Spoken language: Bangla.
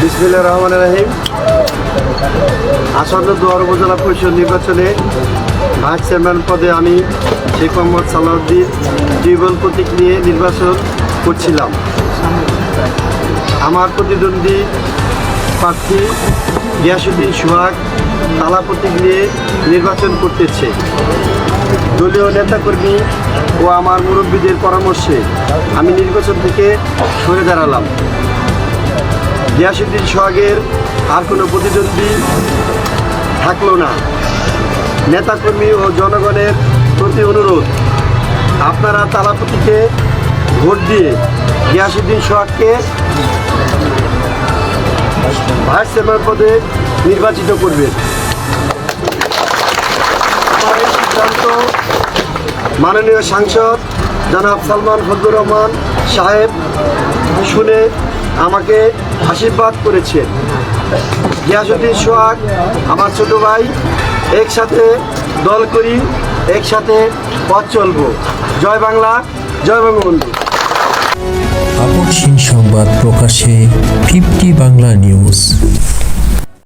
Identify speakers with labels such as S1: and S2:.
S1: বিসমিল্লাহির রহমানির রহিম। আসন্ন দুয়ার উপজেলা পরিষদ নির্বাচনে ভাইস চেয়ারম্যান পদে আমি শেখ মোহাম্মদ সালাউদ্দিন টিউবওয়েল প্রতীক নিয়ে নির্বাচন করছিলাম। আমার প্রতিদ্বন্দ্বী প্রার্থী গিয়াসউদ্দিন সোহাগ তালা প্রতীক নিয়ে নির্বাচন করতেছে। দলীয় নেতাকর্মী ও আমার মুরব্বীদের পরামর্শে আমি নির্বাচন থেকে সরে দাঁড়ালাম। গিয়াসউদ্দিন সোহাগের আর কোনো প্রতিদ্বন্দ্বী থাকলো না। নেতাকর্মী ও জনগণের প্রতি অনুরোধ, আপনারা তালা প্রতীকে ভোট দিয়ে গিয়াসউদ্দিন সোহাগকে ভাইস চেয়ারম্যান পদে নির্বাচিত করবেন। আমার এই সিদ্ধান্ত মাননীয় সাংসদ জনাব সালমান ফজলুর রহমান সাহেব শুনে আমাকে আশীর্বাদ করেছেন। গিয়াসউদ্দিন সোহাগ আমার ছোট ভাই, একসাথে দল করি, একসাথে পথ চলবো। জয় বাংলা, জয় বঙ্গবন্ধু।
S2: আপসহীন সংবাদ প্রকাশে 50 বাংলা নিউজ।